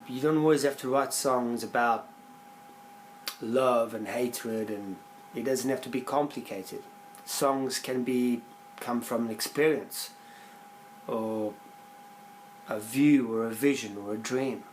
you don't always have to write songs about love and hatred, and it doesn't have to be complicated. Songs can come from an experience, or a view, or a vision, or a dream.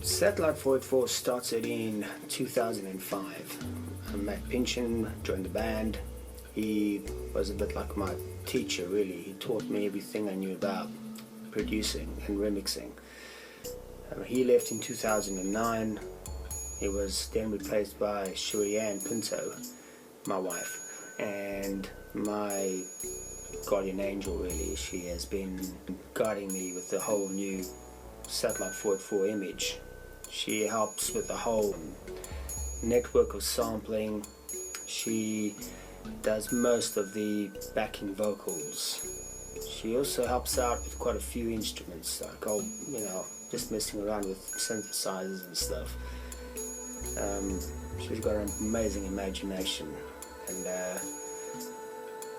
Satellite 484 started in 2005. Matt Pynchon joined the band. He was a bit like my teacher, really. He taught me everything I knew about producing and remixing. He left in 2009. He was then replaced by Shuri-Ann Pinto, my wife, and my guardian angel, really. She has been guiding me with the whole new Satellite 484 image. She helps with the whole network of sampling. She does most of the backing vocals. She also helps out with quite a few instruments, like just messing around with synthesizers and stuff. She's got an amazing imagination and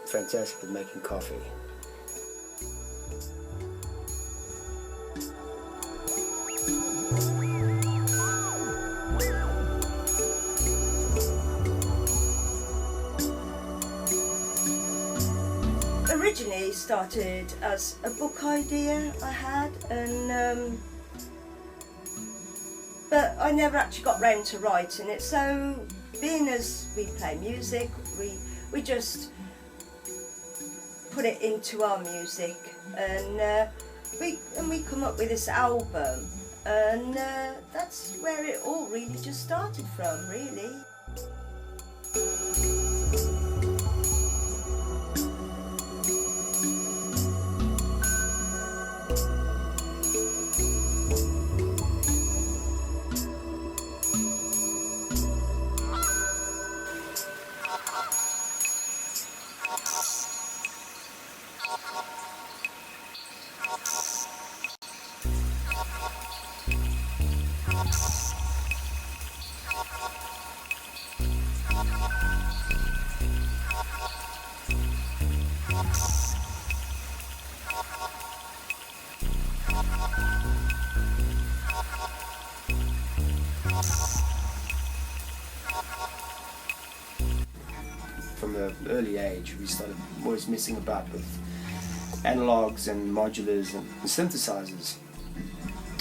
fantastic at making coffee. Originally started as a book idea I had, and but I never actually got round to writing it. So, being as we play music, we just put it into our music, and we come up with this album, and that's where it all really just started from, really. From an early age, we started always messing about with analogs and modulars and synthesizers.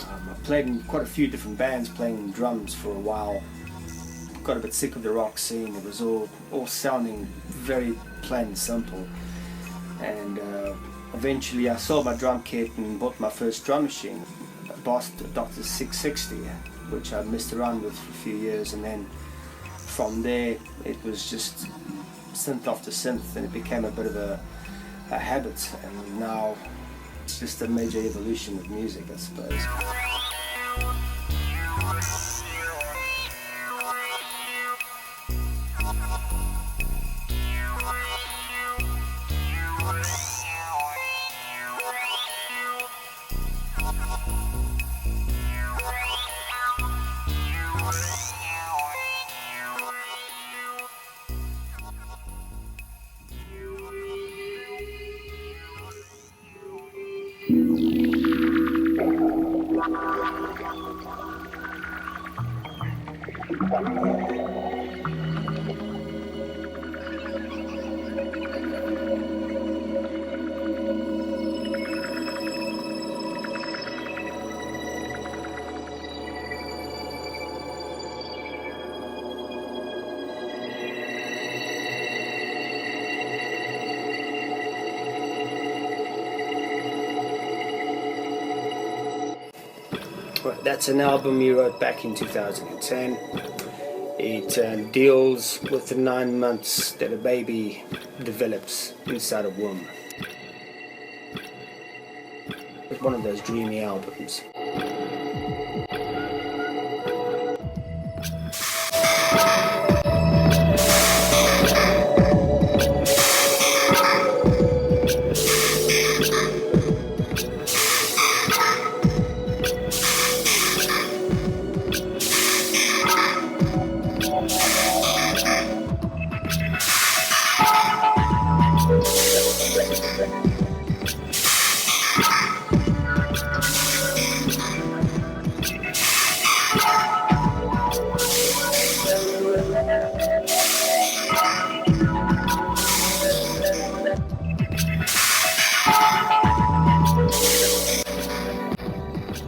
I played in quite a few different bands, playing drums for a while. Got a bit sick of the rock scene. It was all sounding very plain and simple. And eventually I sold my drum kit and bought my first drum machine, a Boss Dr. 660, which I messed around with for a few years, and then from there it was just synth after synth, and it became a bit of a habit, and now it's just a major evolution of music, I suppose. Well, that's an album he wrote back in 2010. It deals with the 9 months that a baby develops inside a womb. It's one of those dreamy albums.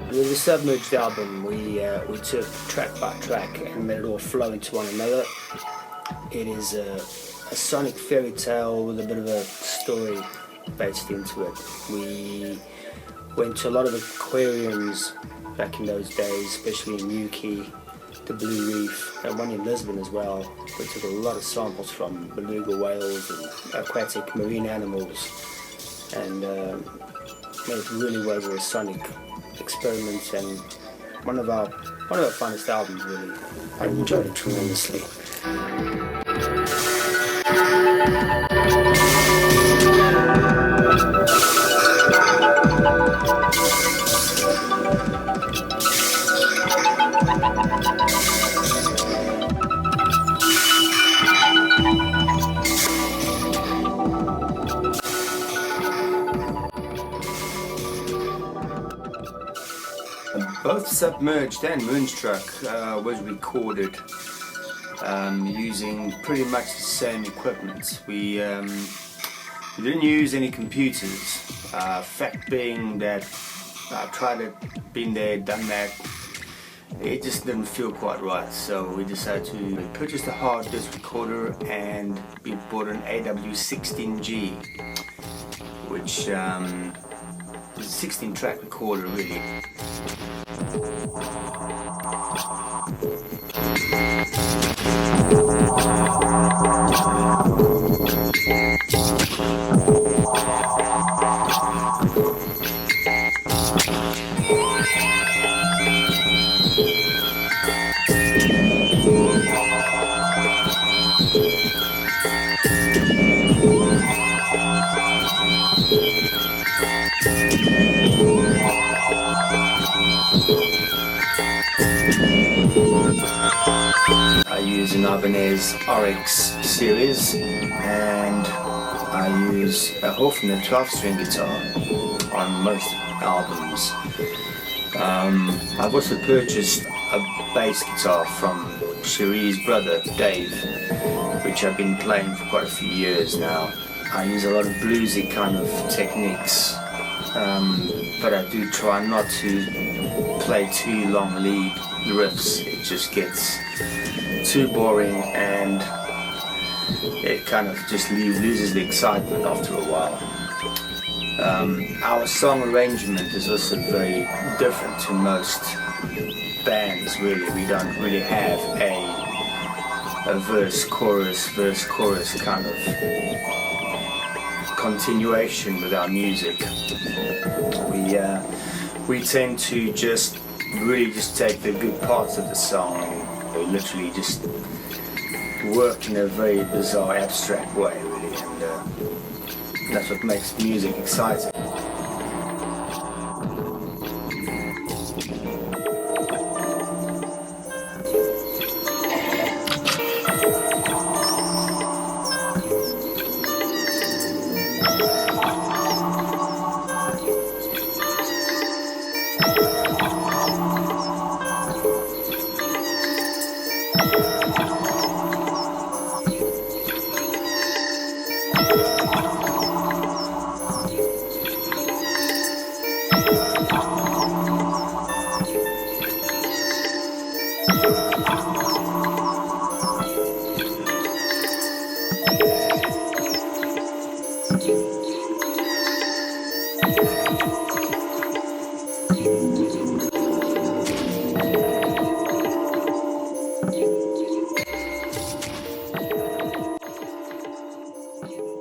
With the Submerged album, we took track by track and made it all flow into one another. It is a sonic fairy tale with a bit of a story based into it. We went to a lot of aquariums back in those days, especially in Newquay, the Blue Reef, and one in Lisbon as well. We took a lot of samples from beluga whales and aquatic marine animals, and it really was a sonic experiment and one of our finest albums, really. I enjoyed it tremendously. Both Submerged and Moonstruck was recorded using pretty much the same equipment. We didn't use any computers. Fact being that I tried it, been there, done that. It just didn't feel quite right, so we decided to purchase a hard disk recorder, and we bought an AW16G, which is a 16-track recorder, really. I use an Ibanez RX series, and I use a Hofner 12-string guitar on most albums. I've also purchased a bass guitar from Cherie's brother Dave, which I've been playing for quite a few years now. I use a lot of bluesy kind of techniques, but I do try not to play too long lead riffs. It just gets too boring and it kind of just loses the excitement after a while. Our song arrangement is also very different to most bands, really. We don't really have a verse, chorus kind of continuation with our music. We tend to just take the good parts of the song and we literally just work in a very bizarre, abstract way, really, and that's what makes music exciting. you.